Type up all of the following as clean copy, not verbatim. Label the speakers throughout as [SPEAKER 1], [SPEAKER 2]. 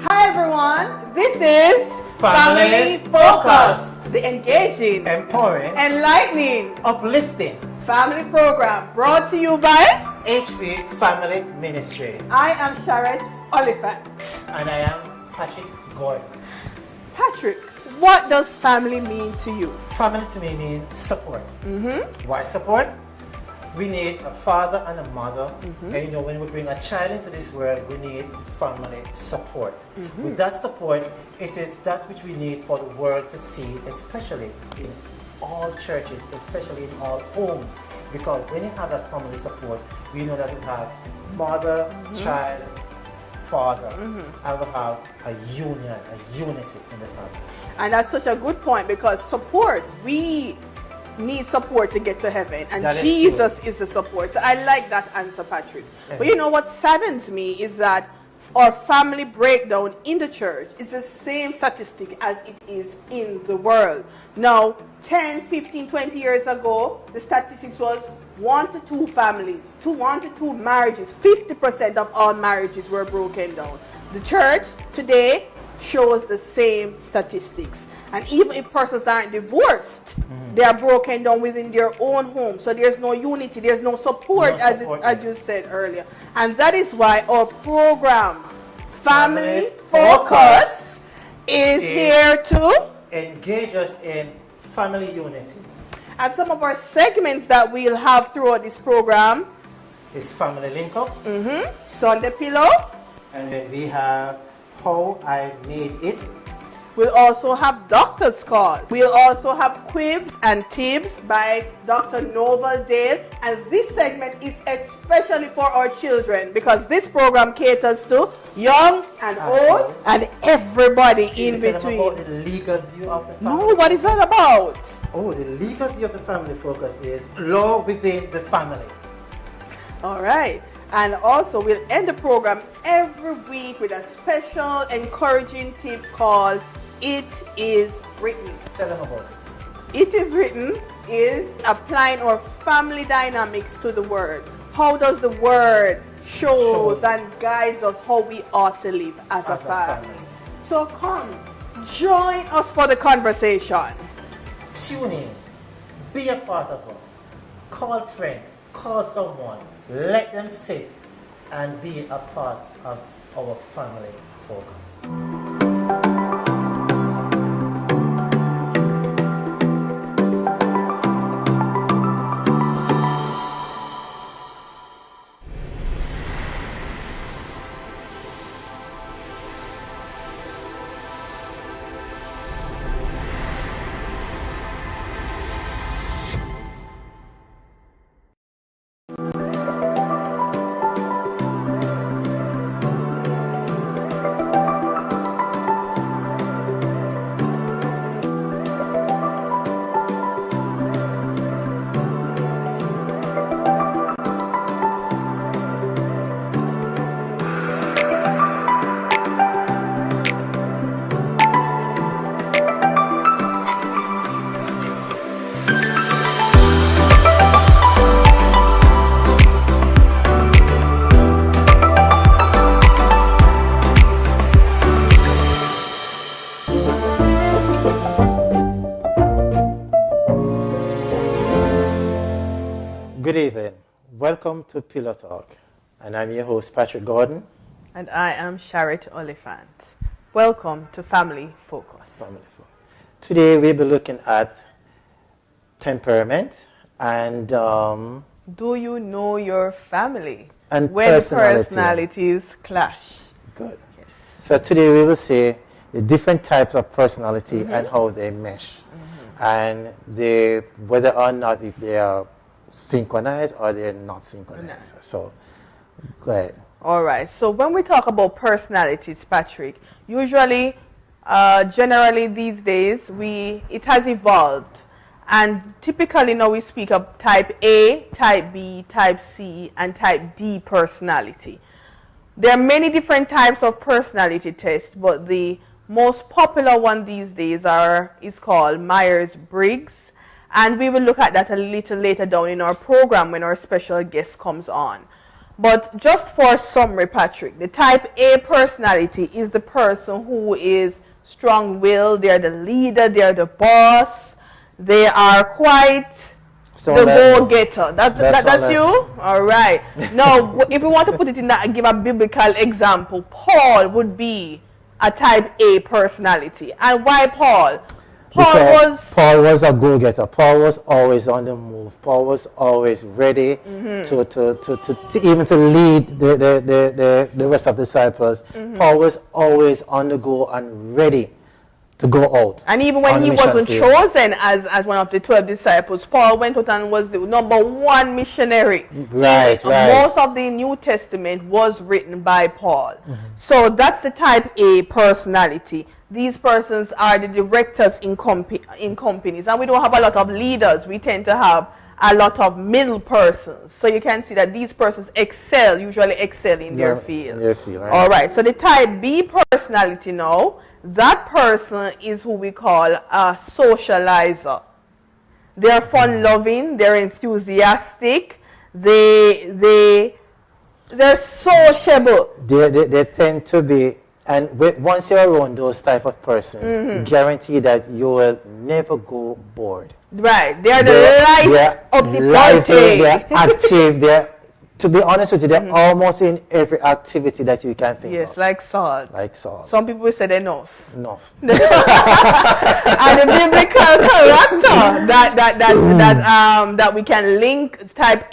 [SPEAKER 1] Hi everyone, this is
[SPEAKER 2] Family Focus,
[SPEAKER 1] the engaging,
[SPEAKER 2] empowering,
[SPEAKER 1] enlightening
[SPEAKER 2] uplifting
[SPEAKER 1] family program brought to you by
[SPEAKER 2] HV Family Ministry.
[SPEAKER 1] I am Sharette Oliphant.
[SPEAKER 2] And I am Patrick Gordon.
[SPEAKER 1] Patrick, what does family mean to you?
[SPEAKER 2] Family to me means support. Why support? We need a father and a mother. And you know, when we bring a child into this world, we need family support. With that support, it is that which we need for the world to see, especially in all churches, especially in all homes. Because when you have that family support, we know that we have mother, child, father, and we have a union, a unity in the family.
[SPEAKER 1] And that's such a good point, because support, we need support to get to heaven, and Jesus is the support. So I like that answer, Patrick. But you know what saddens me is that our family breakdown in the church is the same statistic as it is in the world. Now, 10, 15, 20 years ago, the statistics was 1 to 2 families, 1 to 2 marriages. 50% of all marriages were broken down. The church today shows the same statistics. And even if persons aren't divorced, they are broken down within their own home. So there's no unity, there's no support, as you said earlier. And that is why our program, Family Focus, is here to
[SPEAKER 2] engage us in family unity.
[SPEAKER 1] And some of our segments that we'll have throughout this program
[SPEAKER 2] is Family Link Up,
[SPEAKER 1] Sunday Pillow,
[SPEAKER 2] and then we have How I Made It.
[SPEAKER 1] We'll also have Doctor's Call. We'll also have Quibs and Tips by Dr. Novel Dale. And this segment is especially for our children, because this program caters to young and old and everybody in between.
[SPEAKER 2] About the legal view of the family.
[SPEAKER 1] No, what is that about?
[SPEAKER 2] Oh, the legal view of the family focus is law within the family.
[SPEAKER 1] All right. And also, we'll end the program every week with a special encouraging tip called It Is Written.
[SPEAKER 2] Tell them about it.
[SPEAKER 1] It Is Written is applying our family dynamics to the Word. How does the Word shows and guides us how we ought to live as a family? So come, join us for the conversation.
[SPEAKER 2] Tune in. Be a part of us. Call friends. Call someone. Let them sit and be a part of our family focus. Good evening. Welcome to Pillow Talk. And I'm your host, Patrick Gordon.
[SPEAKER 1] And I am Sharette Oliphant. Welcome to Family Focus.
[SPEAKER 2] Today we'll be looking at temperament and
[SPEAKER 1] do you know your family?
[SPEAKER 2] And
[SPEAKER 1] when personalities clash.
[SPEAKER 2] Good. Yes. So today we will see the different types of personality and how they mesh. And whether or not if they are synchronized or they're not synchronized. So go ahead.
[SPEAKER 1] All right. So when we talk about personalities, Patrick, usually, generally these days, it has evolved. And typically now we speak of type A, type B, type C, and type D personality. There are many different types of personality tests, but the most popular one these days is called Myers-Briggs. And we will look at that a little later down in our program when our special guest comes on. But just for summary, Patrick, the type A personality is the person who is strong-willed. They're the leader. They're the boss. They are quite the go-getter. That's you? All right. Now, if we want to put it in that, give a biblical example, Paul would be a type A personality. And why Paul?
[SPEAKER 2] Paul was a go-getter. Paul was always on the move. Paul was always ready to even to lead the rest of the disciples. Paul was always on the go and ready to go out.
[SPEAKER 1] And even when he wasn't chosen as one of the 12 disciples, Paul went out and was the #1 missionary.
[SPEAKER 2] Right.
[SPEAKER 1] Most of the New Testament was written by Paul. So that's the type A personality. These persons are the directors in companies. And we don't have a lot of leaders. We tend to have a lot of middle persons. So you can see that these persons usually excel in their field.
[SPEAKER 2] Right?
[SPEAKER 1] All right. So the type B personality now, that person is who we call a socializer. They're fun-loving. They're enthusiastic. They're sociable.
[SPEAKER 2] They tend to be. And once you're around those type of persons, guarantee that you will never go bored.
[SPEAKER 1] Right. They're the life of the party.
[SPEAKER 2] They're active. To be honest with you, they're almost in every activity that you can think of.
[SPEAKER 1] Yes, like salt.
[SPEAKER 2] Like salt.
[SPEAKER 1] Some people say enough.
[SPEAKER 2] Enough.
[SPEAKER 1] And the biblical character that we can link type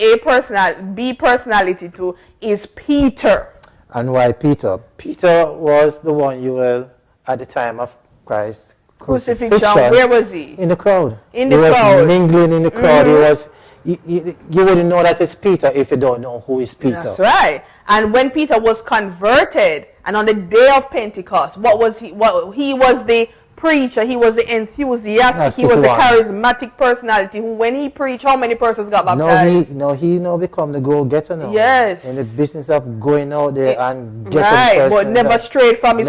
[SPEAKER 1] B personality to is Peter.
[SPEAKER 2] And why Peter? Peter was the one you will, at the time of Christ's crucifixion.
[SPEAKER 1] Where was he?
[SPEAKER 2] In the crowd.
[SPEAKER 1] In the crowd.
[SPEAKER 2] He was mingling in the crowd. He was. You wouldn't know that it's Peter if you don't know who is Peter.
[SPEAKER 1] That's right. And when Peter was converted, and on the day of Pentecost, what was he? He was the preacher. He was the enthusiastic. He was the charismatic personality who, when he preached, how many persons got baptized?
[SPEAKER 2] He now become the go-getter now.
[SPEAKER 1] Yes.
[SPEAKER 2] In the business of going out there and getting persons.
[SPEAKER 1] But never strayed from his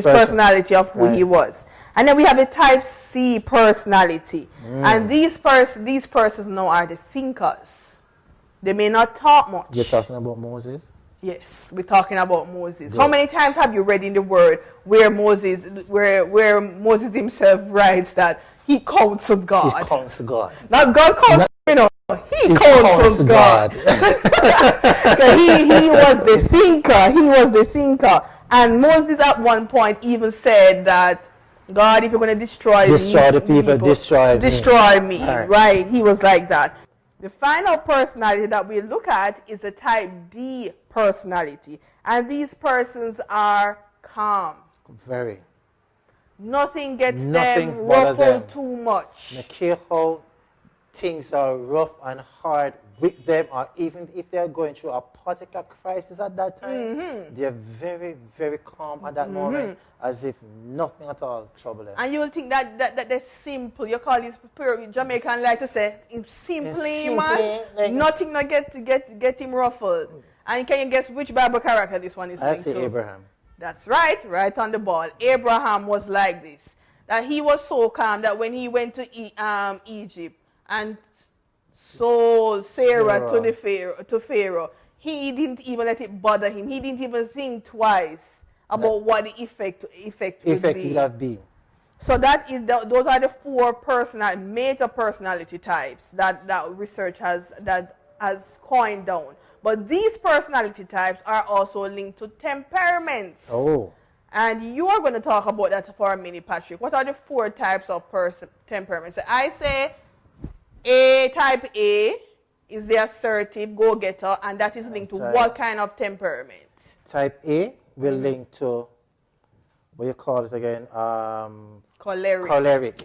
[SPEAKER 1] personality of who he was. And then we have a type C personality. And these persons now are the thinkers. They may not talk much.
[SPEAKER 2] You're talking about Moses?
[SPEAKER 1] Yes, we're talking about Moses. Yeah. How many times have you read in the Word where Moses himself writes that he counseled God?
[SPEAKER 2] He counseled God.
[SPEAKER 1] Not God counseled, he counseled God. he was the thinker. He was the thinker. And Moses at one point even said that, God, if you're going to destroy
[SPEAKER 2] the people, destroy
[SPEAKER 1] me. Right. He was like that. The final personality that we look at is the type D personality. And these persons are calm.
[SPEAKER 2] Very.
[SPEAKER 1] Nothing gets them ruffled too much.
[SPEAKER 2] No care how things are rough and hard with them, or even if they're going through a particular crisis at that time, they're very, very calm at that moment, as if nothing at all trouble them.
[SPEAKER 1] And you will think that they're simple. You call this Jamaican like to say, simply, man. Like nothing not get him ruffled. And can you guess which Bible character this one is linked to?
[SPEAKER 2] I say Abraham.
[SPEAKER 1] That's right on the ball. Abraham was like this. That he was so calm that when he went to Egypt and sold Sarah to Pharaoh, he didn't even let it bother him. He didn't even think twice about what the effect would be. So those are the four major personality types that research has coined down. But these personality types are also linked to temperaments.
[SPEAKER 2] Oh.
[SPEAKER 1] And you are going to talk about that for a minute, Patrick. What are the four types of temperaments? I say type A is the assertive go-getter, and that is linked to what kind of temperament? Type
[SPEAKER 2] A will link to, what you call it again?
[SPEAKER 1] Choleric.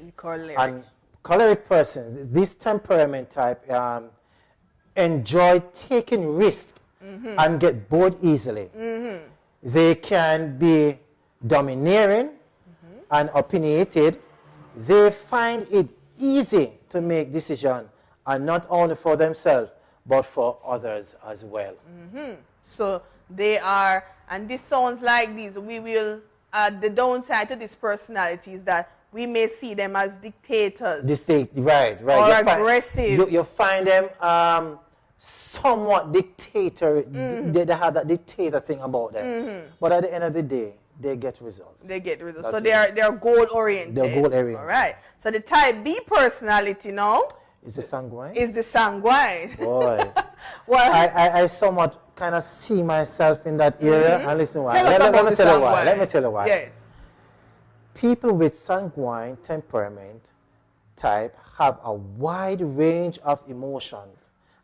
[SPEAKER 2] And choleric persons, this temperament type enjoy taking risks and get bored easily. They can be domineering and opinionated. They find it easy to make decisions, and not only for themselves, but for others as well.
[SPEAKER 1] So they are, and this sounds like this, we will, the downside to this personality is that we may see them as dictators.
[SPEAKER 2] Right.
[SPEAKER 1] Or aggressive.
[SPEAKER 2] You find them somewhat dictator. They have that dictator thing about them. But at the end of the day, they get results.
[SPEAKER 1] They get results.
[SPEAKER 2] That's
[SPEAKER 1] So they're goal oriented.
[SPEAKER 2] They're goal oriented.
[SPEAKER 1] All right. So the type B personality now
[SPEAKER 2] is the sanguine.
[SPEAKER 1] Is the sanguine.
[SPEAKER 2] Boy.
[SPEAKER 1] Well,
[SPEAKER 2] I somewhat kind of see myself in that area. And listen, why. Let me tell you why. Let me tell you why.
[SPEAKER 1] Yes.
[SPEAKER 2] People with sanguine temperament type have a wide range of emotions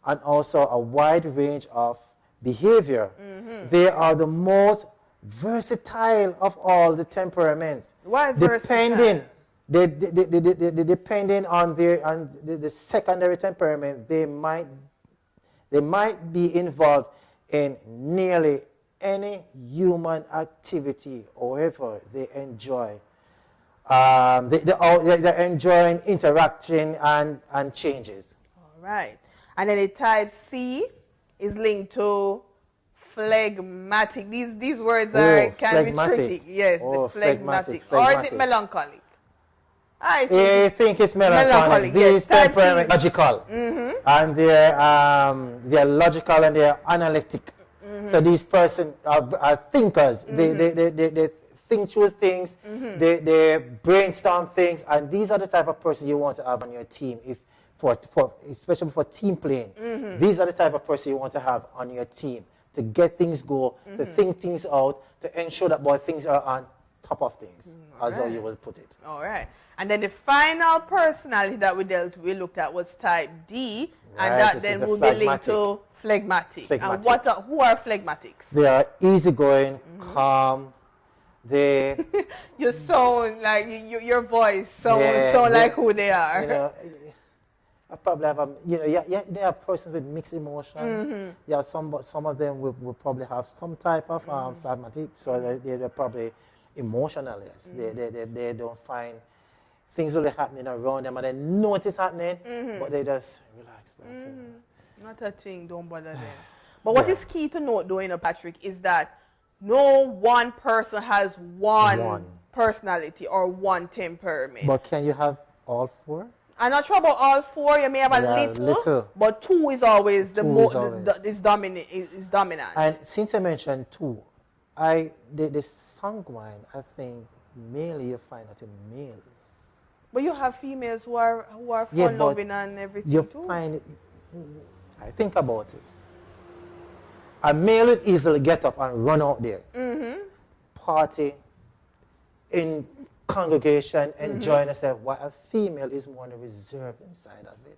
[SPEAKER 2] and also a wide range of behavior. They are the most versatile of all the temperaments.
[SPEAKER 1] Why versatile?
[SPEAKER 2] Depending on the secondary temperament, they might be involved in nearly any human activity, however they enjoy. They're enjoying interaction and changes.
[SPEAKER 1] All right. And then the type C is linked to phlegmatic. These words can be tricky. Yes, the phlegmatic. Or is it melancholic? I
[SPEAKER 2] think it's melancholic. These temperaments are logical. And they're logical and they're analytic. So these persons are thinkers. They think through things, they brainstorm things, and these are the type of person you want to have on your team, especially for team playing. These are the type of person you want to have on your team to get things go, to think things out, to ensure that things are on top of things, as how you will put it.
[SPEAKER 1] All right. And then the final personality that we looked at was type D, and that then will be linked to phlegmatic. And who are phlegmatics?
[SPEAKER 2] They are easygoing, calm. They
[SPEAKER 1] you sound like your voice sound like who they are.
[SPEAKER 2] You know, I probably have they are persons with mixed emotions. Yeah, some of them will probably have some type of phlegmatic, so they're probably emotionless. They don't find things really happening around them, and they know it is happening, but they just relax.
[SPEAKER 1] Not a thing, don't bother them. But what is key to note, though, Patrick, is that no one person has one personality or one temperament.
[SPEAKER 2] But can you have all four?
[SPEAKER 1] I'm not sure about all four. You may have a little, but two is always is dominant.
[SPEAKER 2] And since I mentioned two, the sanguine, I think mainly you find that in males.
[SPEAKER 1] But you have females who are fun loving and everything
[SPEAKER 2] you
[SPEAKER 1] too.
[SPEAKER 2] Find it. I think about it. A male would easily get up and run out there, party, in congregation, enjoying herself, while a female is more reserved inside of it.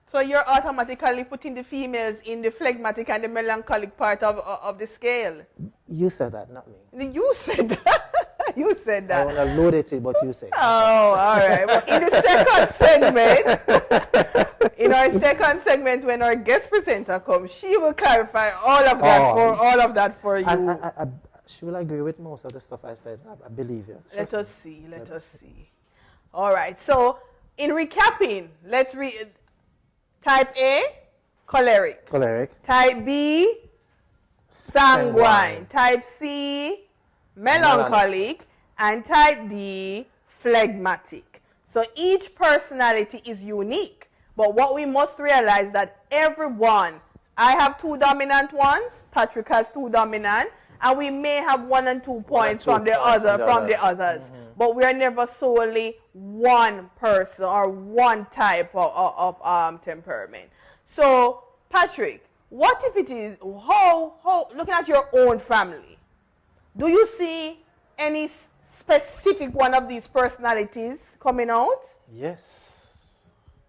[SPEAKER 1] So you're automatically putting the females in the phlegmatic and the melancholic part of the scale.
[SPEAKER 2] You said that, not me.
[SPEAKER 1] You said that. You said that.
[SPEAKER 2] I want to load it, but you said.
[SPEAKER 1] Oh, all right. Well, in the second segment, when our guest presenter comes, she will clarify all of that for you.
[SPEAKER 2] And she will agree with most of the stuff I said. I believe you.
[SPEAKER 1] Let us see. All right. So, in recapping, let's read. Type A, choleric. Type B, sanguine. Type C, melancholic. And type D, phlegmatic. So each personality is unique. But what we must realize that everyone, I have two dominant ones, Patrick has two dominant, and we may have 1 and 2 points from the others. But we are never solely one person or one type of temperament. So, Patrick, what if it is, looking at your own family, do you see any specific one of these personalities coming out?
[SPEAKER 2] Yes.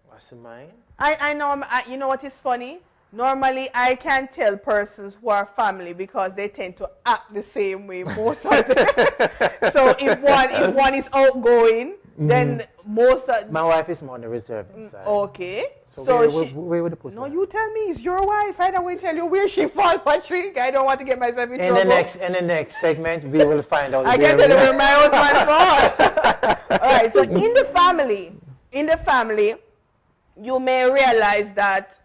[SPEAKER 2] What's in mine?
[SPEAKER 1] I know, you know what is funny? Normally, I can tell persons who are family because they tend to act the same way most of them. So if one is outgoing, then most of...
[SPEAKER 2] My wife is more on the reserved side.
[SPEAKER 1] Okay.
[SPEAKER 2] So where would you put her?
[SPEAKER 1] No, you tell me. It's your wife. I don't want to tell you where she falls, Patrick. I don't want to get myself in trouble.
[SPEAKER 2] In the next segment, we will find out.
[SPEAKER 1] I can tell you where my husband falls. All right. So in the family, you may realize that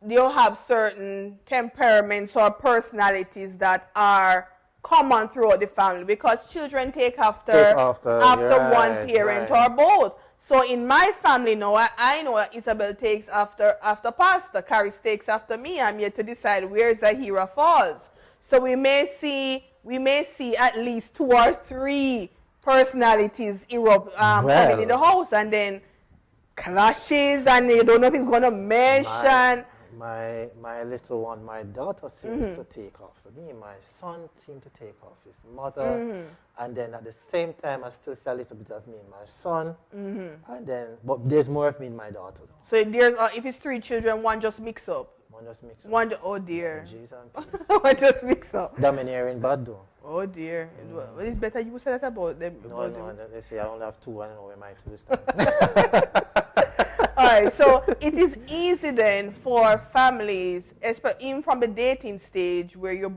[SPEAKER 1] you have certain temperaments or personalities that are common throughout the family because children take after one parent or both. So in my family now, I know that Isabel takes after Pastor, Caris takes after me. I'm yet to decide where Zahira falls. So we may see at least 2 or 3 personalities coming in the house, and then clashes, and you don't know if he's going to mesh.
[SPEAKER 2] My little one, my daughter seems to take off. So me and my son seem to take off his mother. And then at the same time, I still see a little bit of me and my son. And then, but there's more of me and my daughter.
[SPEAKER 1] So there's, if it's 3 children, one just mix up.
[SPEAKER 2] One just mix up.
[SPEAKER 1] Oh dear.
[SPEAKER 2] Jesus and peace.
[SPEAKER 1] One just mix up.
[SPEAKER 2] Domineering bad though.
[SPEAKER 1] Oh dear. Well, it's better you say that about them.
[SPEAKER 2] No, they say I only have 2, I don't know where my 2 is time.
[SPEAKER 1] Alright, so it is easy then for families, even from the dating stage where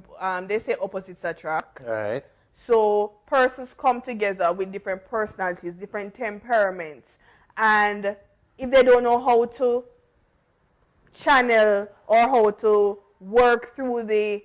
[SPEAKER 1] they say opposites attract.
[SPEAKER 2] Alright.
[SPEAKER 1] So persons come together with different personalities, different temperaments, and if they don't know how to channel or how to work through the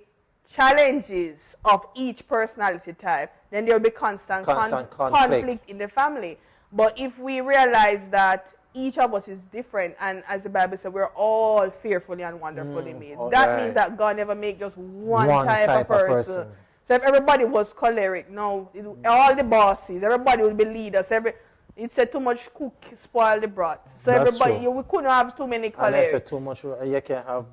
[SPEAKER 1] challenges of each personality type, then there will be constant conflict in the family. But if we realize that each of us is different, and as the Bible says, we're all fearfully and wonderfully made. That means that God never made just one type of person. So if everybody was choleric, no, all the bosses, everybody would be leaders. It said too much cook spoil the broth. So
[SPEAKER 2] That's
[SPEAKER 1] everybody,
[SPEAKER 2] true.
[SPEAKER 1] we couldn't have too many cholerics.
[SPEAKER 2] Too much, you can have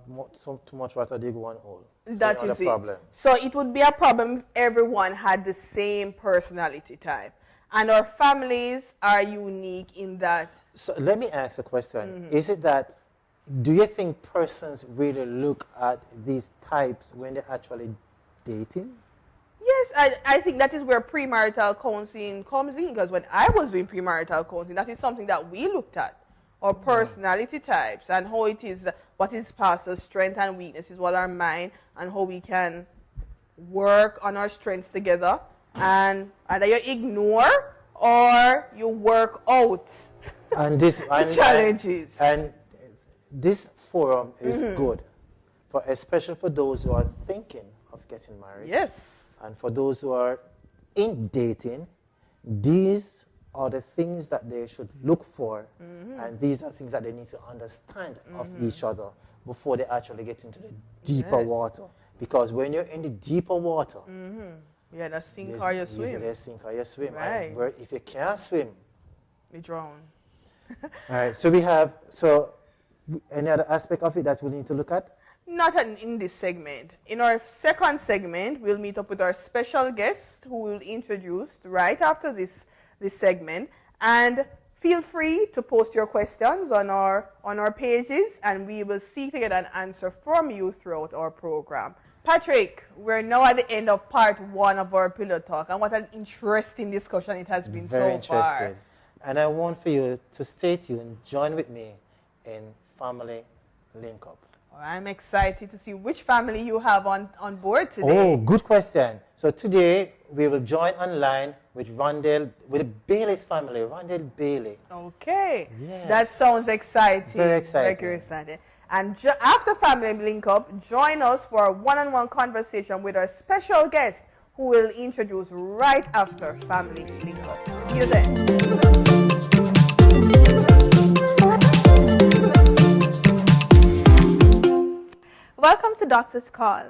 [SPEAKER 2] too much water, dig one hole.
[SPEAKER 1] That is
[SPEAKER 2] it. Problem.
[SPEAKER 1] So it would be a problem if everyone had the same personality type. And our families are unique in that.
[SPEAKER 2] So let me ask a question. Is it that, do you think persons really look at these types when they're actually dating?
[SPEAKER 1] Yes, I think that is where premarital counseling comes in, because when I was doing premarital counseling, that is something that we looked at, our personality types and how it is, what is pastor's strength and weaknesses, what are mine, and how we can work on our strengths together, and either you ignore or you work out
[SPEAKER 2] and this
[SPEAKER 1] challenges.
[SPEAKER 2] And this forum is good, especially for those who are thinking of getting married.
[SPEAKER 1] Yes.
[SPEAKER 2] And for those who are in dating, these are the things that they should look for, and these are things that they need to understand of each other before they actually get into the deeper water. Because when you're in the deeper water,
[SPEAKER 1] yeah, that's sink or you swim.
[SPEAKER 2] There's sink or you swim.
[SPEAKER 1] Right.
[SPEAKER 2] And if you can't swim,
[SPEAKER 1] you drown.
[SPEAKER 2] All right. So any other aspect of it that we need to look at?
[SPEAKER 1] Not in this segment. In our second segment, we'll meet up with our special guest who will introduce right after this segment. And feel free to post your questions on our pages, and we will seek to get an answer from you throughout our program. Patrick, we're now at the end of part 1 of our Pillow Talk, and what an interesting discussion it has been so far.
[SPEAKER 2] And I want for you to stay tuned, join with me in Family Link Up.
[SPEAKER 1] I'm excited to see which family you have on board today.
[SPEAKER 2] Oh, good question. So today we will join online with with Bailey's family, Randell Bailey.
[SPEAKER 1] Okay.
[SPEAKER 2] Yes.
[SPEAKER 1] That sounds exciting.
[SPEAKER 2] Very exciting.
[SPEAKER 1] Very exciting. And after Family Link Up, join us for a one-on-one conversation with our special guest who will introduce right after Family Link Up. See you then.
[SPEAKER 3] Welcome to Doctor's Call.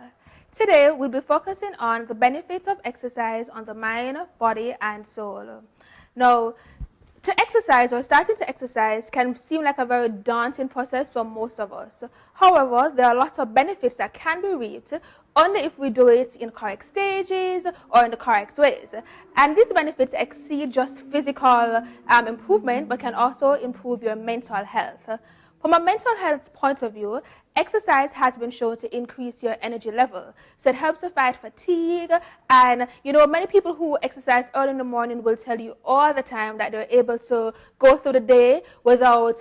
[SPEAKER 3] Today we'll be focusing on the benefits of exercise on the mind, body, and soul. Now, to exercise or starting to exercise can seem like a very daunting process for most of us. However, there are lots of benefits that can be reaped only if we do it in correct stages or in the correct ways. And these benefits exceed just physical improvement, but can also improve your mental health. From a mental health point of view, exercise has been shown to increase your energy level. So it helps to fight fatigue. And, many people who exercise early in the morning will tell you all the time that they're able to go through the day without,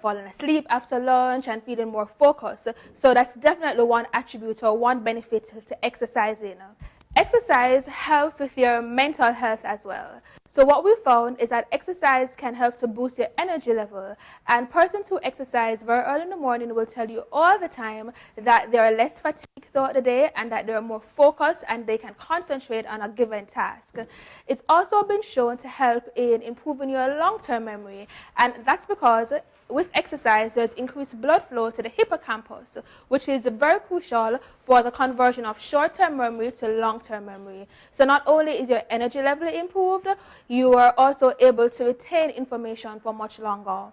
[SPEAKER 3] falling asleep after lunch and feeling more focused. So that's definitely one attribute or one benefit to exercising. Exercise helps with your mental health as well. So what we found is that exercise can help to boost your energy level, and persons who exercise very early in the morning will tell you all the time that they are less fatigued throughout the day and that they're more focused and they can concentrate on a given task. It's also been shown to help in improving your long-term memory, and that's because with exercise, there's increased blood flow to the hippocampus, which is very crucial for the conversion of short-term memory to long-term memory. So not only is your energy level improved, you are also able to retain information for much longer.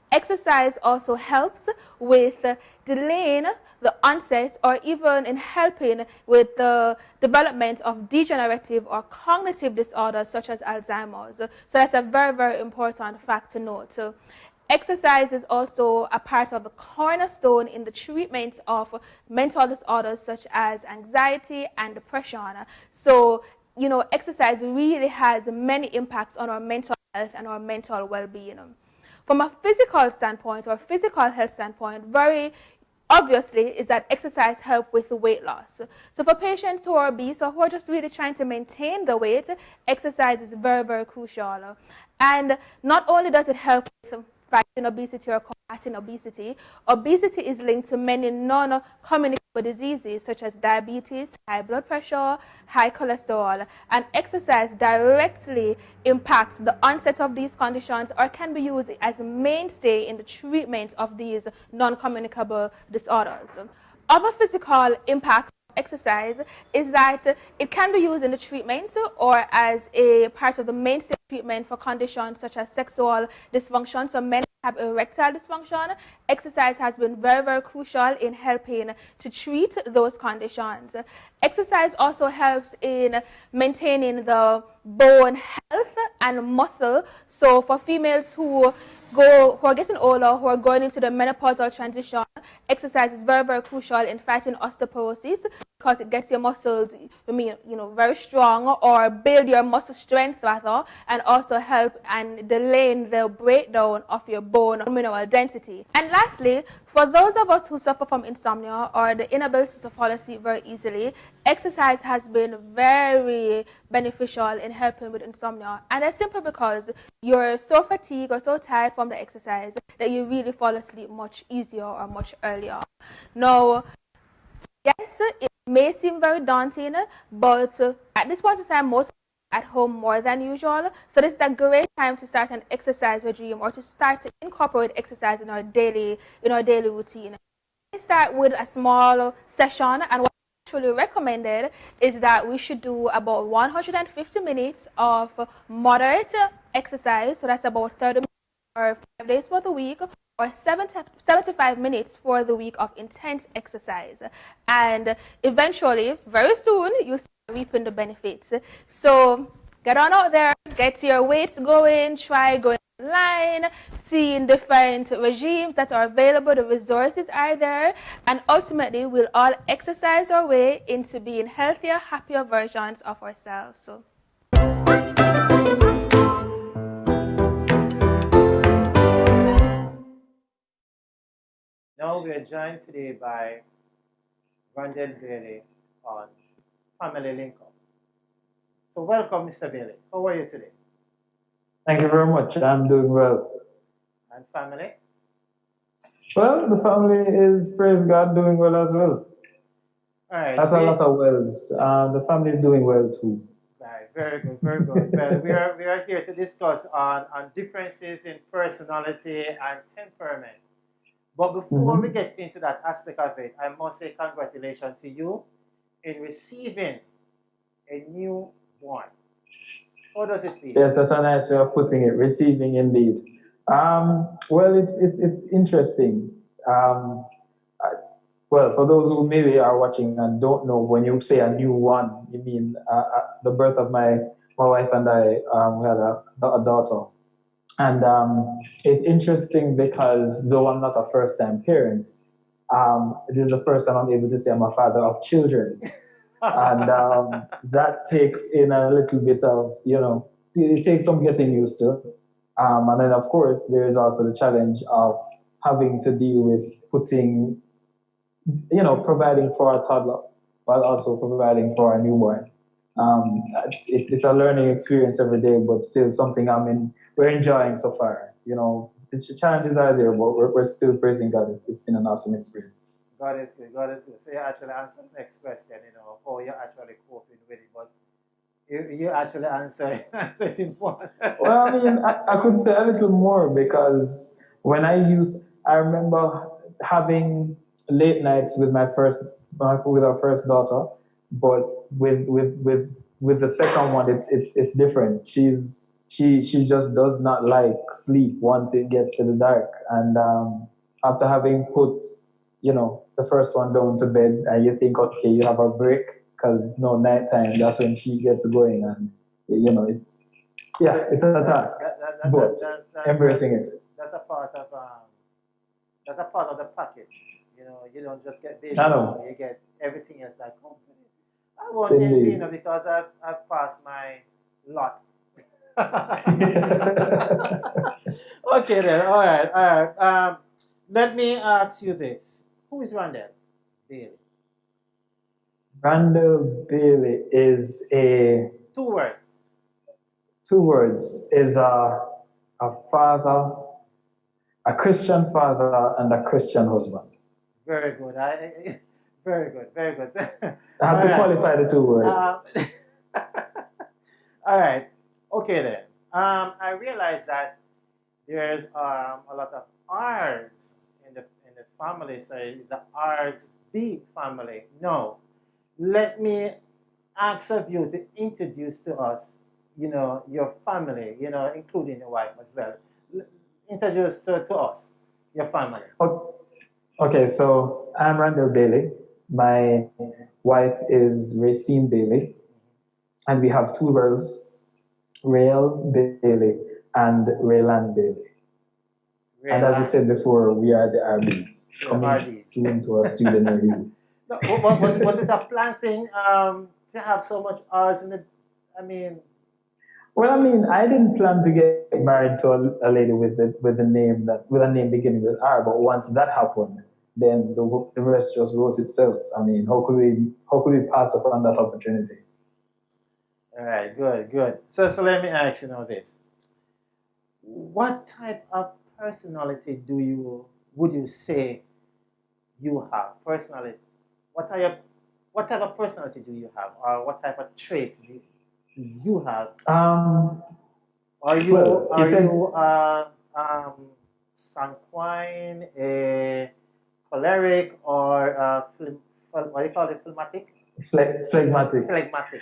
[SPEAKER 3] Exercise also helps with delaying the onset or even in helping with the development of degenerative or cognitive disorders such as Alzheimer's. So that's a very, very important fact to note. Exercise is also a part of the cornerstone in the treatment of mental disorders such as anxiety and depression. So, exercise really has many impacts on our mental health and our mental well-being. From a physical standpoint or physical health standpoint, very obviously is that exercise helps with weight loss. So for patients who are obese or who are just really trying to maintain the weight, exercise is very, very crucial. And not only does it help with fighting obesity or combating obesity, obesity is linked to many non-communicable diseases such as diabetes, high blood pressure, high cholesterol, and exercise directly impacts the onset of these conditions or can be used as a mainstay in the treatment of these non-communicable disorders. Other physical impacts of exercise is that it can be used in the treatment or as a part of the mainstay treatment for conditions such as sexual dysfunction. So men have erectile dysfunction. Exercise has been very, very crucial in helping to treat those conditions. Exercise also helps in maintaining the bone health and muscle. So for females who are getting older, who are going into the menopausal transition, exercise is very, very crucial in fighting osteoporosis because it gets your muscles, very strong, or build your muscle strength rather, and also help and delaying the breakdown of your bone mineral density. And lastly, for those of us who suffer from insomnia or the inability to fall asleep very easily, exercise has been very beneficial in helping with insomnia. And that's simply because you're so fatigued or so tired from the exercise that you really fall asleep much easier or much earlier. Now, yes, it may seem very daunting, but at this point in time, most at home more than usual. So this is a great time to start an exercise regime or to start to incorporate exercise in our daily routine. We start with a small session, and what actually recommended is that we should do about 150 minutes of moderate exercise. So that's about 30 minutes or 5 days for the week, or 75 minutes for the week of intense exercise. And eventually, very soon, you'll start reaping the benefits. So get on out there, get your weights going, try going online, seeing different regimes that are available, the resources are there, and ultimately we'll all exercise our way into being healthier, happier versions of ourselves. So.
[SPEAKER 2] Now we are joined today by Randell Bailey on Family Link Up. So welcome, Mr. Bailey. How are you today?
[SPEAKER 4] Thank you very much. I'm doing well.
[SPEAKER 2] And family?
[SPEAKER 4] Well, the family is, praise God, doing well as well.
[SPEAKER 2] All right.
[SPEAKER 4] That's a lot of wells. The family is doing well too.
[SPEAKER 2] Right, very good, very good. Well, we are here to discuss on differences in personality and temperament. But before we get into that aspect of it, I must say congratulations to you in receiving a newborn. How does it feel?
[SPEAKER 4] Yes, that's a nice way of putting it. Receiving indeed. Well, it's interesting. Well, for those who maybe are watching and don't know, when you say a new one, you mean the birth of my wife and I. We had a daughter. And it's interesting because though I'm not a first-time parent, it is the first time I'm able to say I'm a father of children. And that takes in a little bit of, it takes some getting used to. And then, of course, there is also the challenge of having to deal with providing for a toddler while also providing for a newborn. It's a learning experience every day, but still something we're enjoying so far. The challenges are there, but we're still praising God. It's been an awesome experience.
[SPEAKER 2] God is good. God is good. So you actually answered the next question, how you're actually coping with it, but you actually answer it in one.
[SPEAKER 4] Well, I could say a little more because I remember having late nights with with our first daughter, but with the second one, it's different. She just does not like sleep once it gets to the dark, and after having put the first one down to bed, and you think, okay, you have a break because it's no nighttime. That's when she gets going, and it's a task, but embracing it.
[SPEAKER 2] That's a part of the package. You don't just get baby,
[SPEAKER 4] I know.
[SPEAKER 2] you get everything else that comes with it. I won't envy, because I've passed my lot. Okay then, all right. Let me ask you this: who is Randell Bailey?
[SPEAKER 4] Randell Bailey is
[SPEAKER 2] Two words.
[SPEAKER 4] Is a father, a Christian father, and a Christian husband.
[SPEAKER 2] Very good. Very good. Very good.
[SPEAKER 4] I have to qualify the 2 words.
[SPEAKER 2] All right. Okay then. I realize that there's a lot of R's in the family. So it's the R's big family. No. Let me ask of you to introduce to us, your family, including your wife as well. Introduce to us your family.
[SPEAKER 4] Okay, so I'm Randell Bailey. My wife is Racine Bailey, and we have 2 girls, Rael Bailey and Raylan Bailey. And as you said before, we are the RBs coming soon to our student review.
[SPEAKER 2] No, was it a planned thing to have so much R's in it?
[SPEAKER 4] Well, I didn't plan to get married to a lady with a name beginning with R. But once that happened, then the rest just wrote itself. How could we pass up on that opportunity?
[SPEAKER 2] All right, good. So let me ask you this: what type of personality would you say you have personally? What type of personality do you have, or what type of traits do you have? Are you sanguine, choleric, or what do you call it, phlegmatic?
[SPEAKER 4] Phlegmatic.
[SPEAKER 2] Phlegmatic.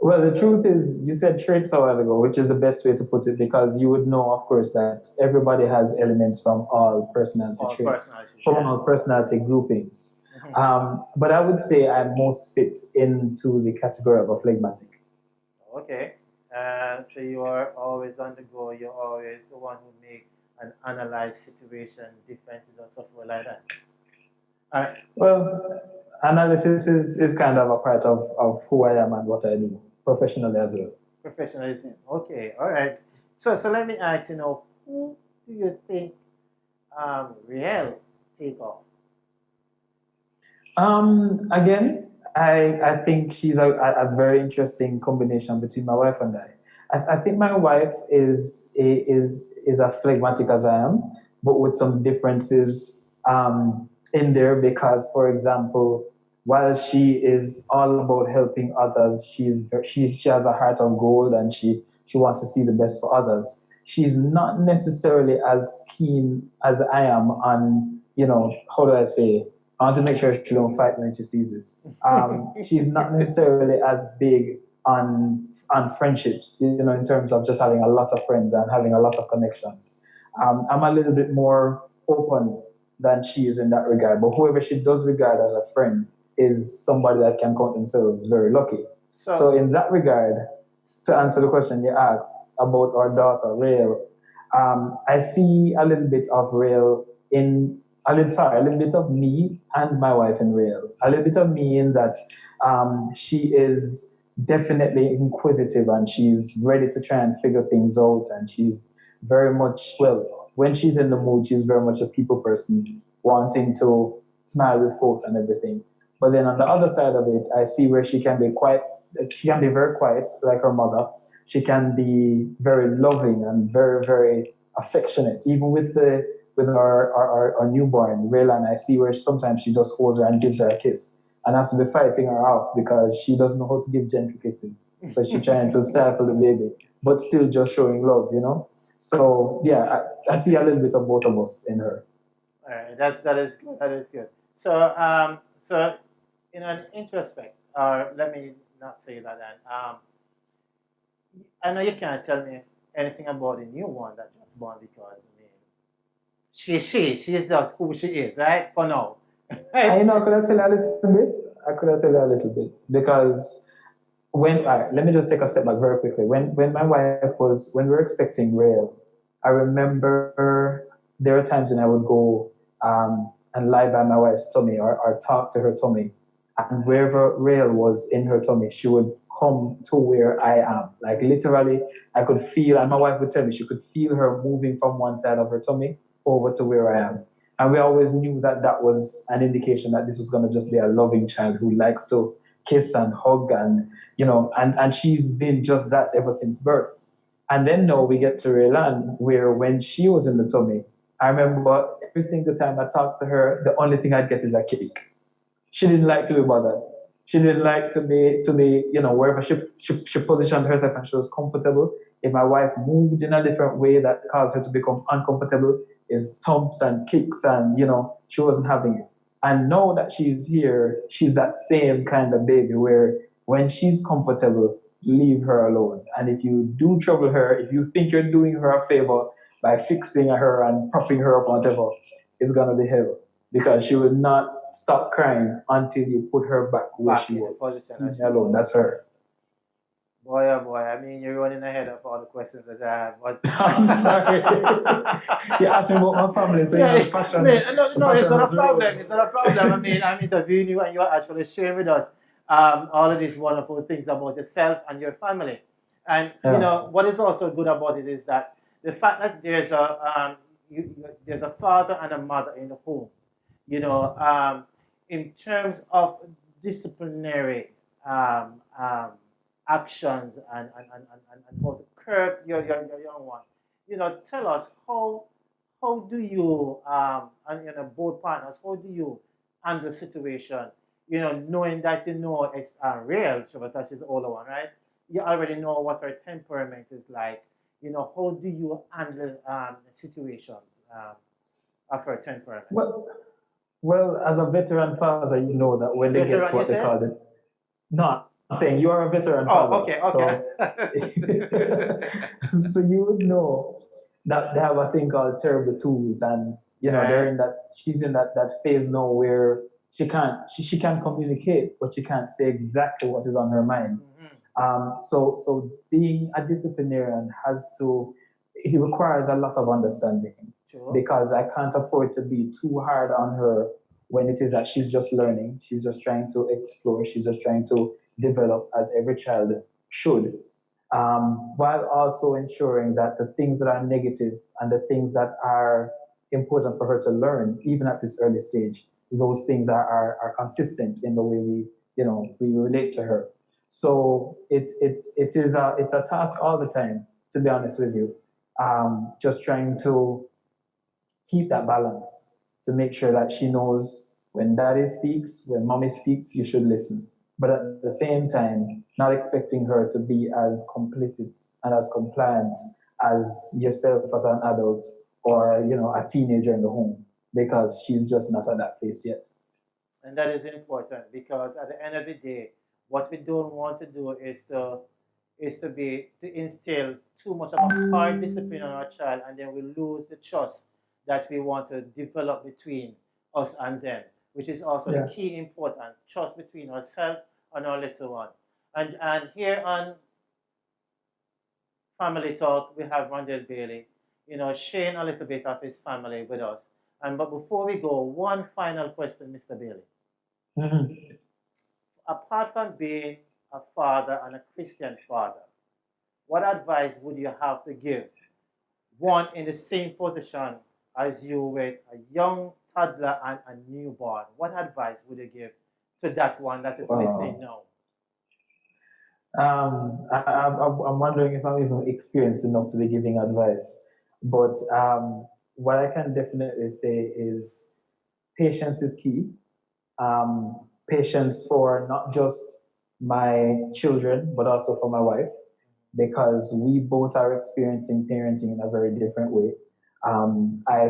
[SPEAKER 4] Well, the truth is, you said traits a while ago, which is the best way to put it, because you would know, of course, that everybody has elements from all personality traits, all personality groupings. Mm-hmm. But I would say I'm most fit into the category of a phlegmatic.
[SPEAKER 2] Okay. So you are always on the go. You're always the one who make and analyze situation, differences, and stuff like that. All right.
[SPEAKER 4] Well, analysis is kind of a part of who I am and what I do professionally as well.
[SPEAKER 2] Professionalism. Okay. All right. So let me ask, who do you think Riel take off?
[SPEAKER 4] Again, I think she's a very interesting combination between my wife and I. I think my wife is as phlegmatic as I am, but with some differences in there because, for example, while she is all about helping others, she has a heart of gold and she wants to see the best for others. She's not necessarily as keen as I am on, how do I say? I want to make sure she don't fight when she sees this. She's not necessarily as big on friendships, in terms of just having a lot of friends and having a lot of connections. I'm a little bit more open than she is in that regard. But whoever she does regard as a friend is somebody that can count themselves very lucky. So in that regard, to answer the question you asked about our daughter, Rael, I see a little bit of Rael a little bit of me and my wife in Rael. A little bit of me in that she is definitely inquisitive and she's ready to try and figure things out, and she's very much, when she's in the mood, she's very much a people person, wanting to smile with folks and everything. But then on the other side of it, I see where she can be quite she can be very quiet like her mother. She can be very loving and very, very affectionate. Even with our newborn, Raylan, I see where sometimes she just holds her and gives her a kiss. And I have to be fighting her off because she doesn't know how to give gentle kisses. So she's trying to stifle the baby, but still just showing love, you know? So yeah, I see a little bit of both of us in her.
[SPEAKER 2] All right, that is good. That is good. So so in an introspect, or let me not say that then. I know you can't tell me anything about the new one that just born because I mean she's just who she is, right? For now.
[SPEAKER 4] I know, could I tell you a little bit? I could have tell you a little bit because let me just take a step back very quickly. When my wife was when we were expecting Rael, I remember there were times when I would go and lie by my wife's tummy or talk to her tummy, and wherever Rael was in her tummy, she would come to where I am. Like literally, I could feel, and my wife would tell me she could feel her moving from one side of her tummy over to where I am. And we always knew that that was an indication that this was going to just be a loving child who likes to kiss and hug and, you know, and she's been just that ever since birth. And then now we get to Raylan, where when she was in the tummy, I remember every single time I talked to her, the only thing I'd get is a kick. She didn't like to be bothered. She didn't like to be, you know, wherever she positioned herself and she was comfortable. If my wife moved in a different way that caused her to become uncomfortable, is thumps and kicks and, you know, she wasn't having it. And now that she's here, she's that same kind of baby where when she's comfortable, leave her alone. And if you do trouble her, if you think you're doing her a favor by fixing her and propping her up or whatever, it's gonna be hell. Because she will not stop crying until you put her back where she was. Leave me alone, that's her.
[SPEAKER 2] Boy, oh boy, I mean, you're running ahead of all the questions that I have. But
[SPEAKER 4] I'm sorry. You asked me about my family, so
[SPEAKER 2] yeah,
[SPEAKER 4] you have passion.
[SPEAKER 2] no, it's
[SPEAKER 4] Passion
[SPEAKER 2] not a
[SPEAKER 4] was
[SPEAKER 2] problem.
[SPEAKER 4] real.
[SPEAKER 2] It's not a problem. I mean, I'm interviewing you and you're actually sharing with us all of these wonderful things about yourself and your family. And, you
[SPEAKER 4] Yeah.
[SPEAKER 2] know, what is also good about it is that the fact that there's a father and a mother in the home, you know, in terms of disciplinary actions and how to curb your young one. You know, tell us how do you and you know both partners, how do you handle the situation? You know, knowing that you know it's real, so because she's the older one, right? You already know what her temperament is like. You know, how do you handle situations of her temperament?
[SPEAKER 4] Well, as a veteran father, you know that when they get
[SPEAKER 2] Veteran,
[SPEAKER 4] to
[SPEAKER 2] you
[SPEAKER 4] what they
[SPEAKER 2] say?
[SPEAKER 4] call it. No, I'm saying you are a veteran
[SPEAKER 2] Oh,
[SPEAKER 4] father.
[SPEAKER 2] okay,
[SPEAKER 4] So,
[SPEAKER 2] okay.
[SPEAKER 4] so you would know that they have a thing called terrible twos, and you know they're
[SPEAKER 2] Right.
[SPEAKER 4] in that she's in that phase now where she can communicate, but she can't say exactly what is on her mind.
[SPEAKER 2] Mhm.
[SPEAKER 4] So being a disciplinarian it requires a lot of understanding
[SPEAKER 2] Sure.
[SPEAKER 4] because I can't afford to be too hard on her when it is that she's just learning, she's just trying to explore, she's just trying to develop as every child should, while also ensuring that the things that are negative and the things that are important for her to learn, even at this early stage, those things are consistent in the way we relate to her. So it's a task all the time, to be honest with you. Just trying to keep that balance to make sure that she knows when daddy speaks, when mommy speaks, you should listen. But at the same time, not expecting her to be as complicit and as compliant as yourself as an adult or a teenager in the home because she's just not at that place yet.
[SPEAKER 2] And that is important because at the end of the day, what we don't want to do is to instill too much of a hard discipline on our child, and then we lose the trust that we want to develop between us and them, which is also the
[SPEAKER 4] Yeah.
[SPEAKER 2] key important trust between ourselves and our little one. And here on Family Talk, we have Randell Bailey, you know, sharing a little bit of his family with us. But before we go, one final question, Mr. Bailey.
[SPEAKER 4] Mhm.
[SPEAKER 2] Apart from being a father and a Christian father, what advice would you have to give one in the same position as you with a young toddler and a newborn? What advice would you give to that one that is listening
[SPEAKER 4] Wow.
[SPEAKER 2] now?
[SPEAKER 4] I'm wondering if I'm even experienced enough to be giving advice. But what I can definitely say is patience is key. Patience for not just my children, but also for my wife, because we both are experiencing parenting in a very different way.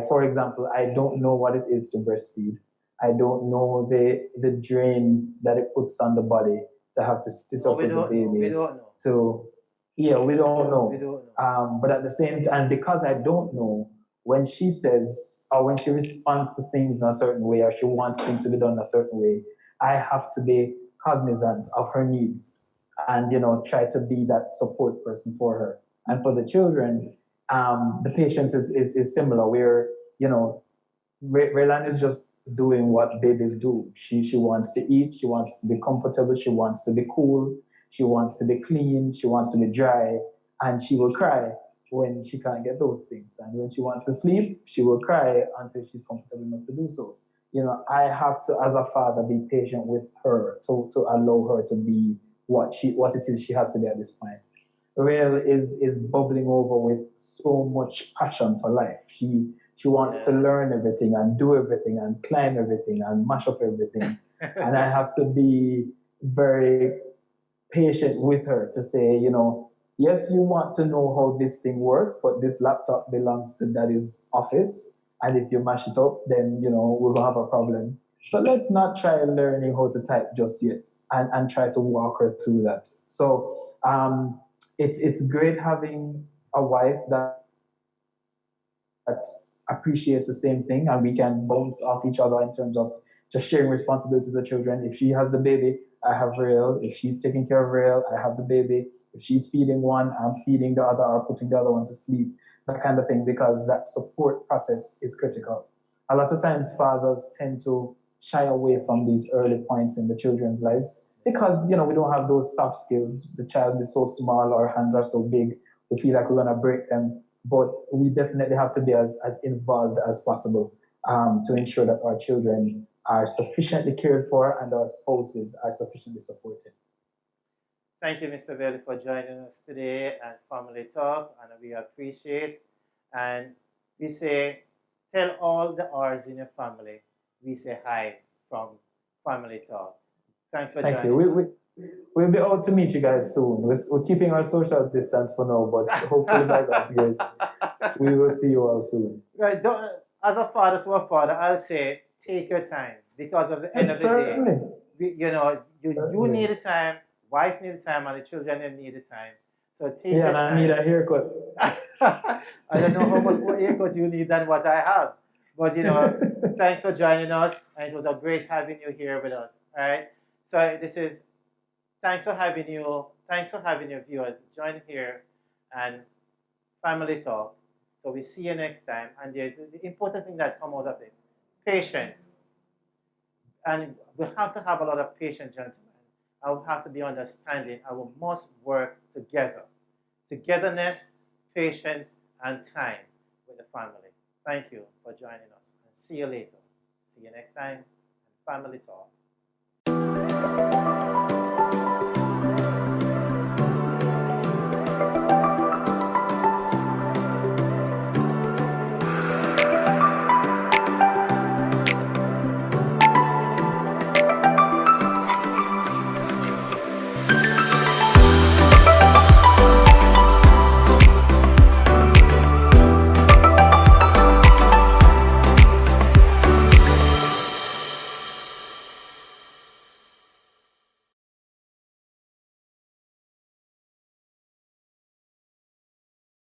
[SPEAKER 4] For example, I don't know what it is to breastfeed. I don't know the drain that it puts on the body to have to sit
[SPEAKER 2] No,
[SPEAKER 4] up with the
[SPEAKER 2] we
[SPEAKER 4] baby.
[SPEAKER 2] don't know.
[SPEAKER 4] To yeah, we don't know.
[SPEAKER 2] We don't know.
[SPEAKER 4] But at the same time, because I don't know, when she says or when she responds to things in a certain way, or she wants things to be done in a certain way, I have to be cognizant of her needs and try to be that support person for her. And for the children, the patience is similar. Where Raylan is just doing what babies do. She wants to eat. She wants to be comfortable. She wants to be cool. She wants to be clean. She wants to be dry, and she will cry when she can't get those things. And when she wants to sleep, she will cry until she's comfortable enough to do so. I have to, as a father, be patient with her to allow her to be what it is she has to be at this point. Rael is bubbling over with so much passion for life. She wants to learn everything and do everything and climb everything and mash up everything. And I have to be very patient with her to say, yes, you want to know how this thing works, but this laptop belongs to daddy's office. And if you mash it up, then, we're going to have a problem. So let's not try learning how to type just yet and try to walk her through that. So it's great having a wife that appreciates the same thing, and we can bounce off each other in terms of just sharing responsibilities to the children. If she has the baby, I have Rael. If she's taking care of Rael, I have the baby. If she's feeding one, I'm feeding the other or putting the other one to sleep, that kind of thing, because that support process is critical. A lot of times fathers tend to shy away from these early points in the children's lives because we don't have those soft skills. The child is so small, our hands are so big, we feel like we're going to break them. But we definitely have to be as involved as possible to ensure that our children are sufficiently cared for and our spouses are sufficiently supported.
[SPEAKER 2] Thank you, Mr. Bailey, for joining us today at Family Talk, and we appreciate. And we say, tell all the R's in your family, we say hi from Family Talk. Thanks for
[SPEAKER 4] Thank
[SPEAKER 2] joining
[SPEAKER 4] you.
[SPEAKER 2] us.
[SPEAKER 4] We'll be out to meet you guys soon. We're keeping our social distance for now, but hopefully by God's grace, we will see you all soon.
[SPEAKER 2] Right, as a father to a father, I'll say, take your time, because at the end of the
[SPEAKER 4] Certainly.
[SPEAKER 2] day, you need the time, wife need the time, and the children need the time. So take your
[SPEAKER 4] and
[SPEAKER 2] time.
[SPEAKER 4] I need a haircut.
[SPEAKER 2] I don't know how much more haircut you need than what I have. But thanks for joining us. And it was a great having you here with us. All right. So thanks for having your viewers join here and Family Talk. So we see you next time. And there's the important thing that comes out of it. Patience. And we have to have a lot of patience, gentlemen. I will have to be understanding. I will must work together. Togetherness, patience, and time with the family. Thank you for joining us. And see you later. See you next time. Family Talk.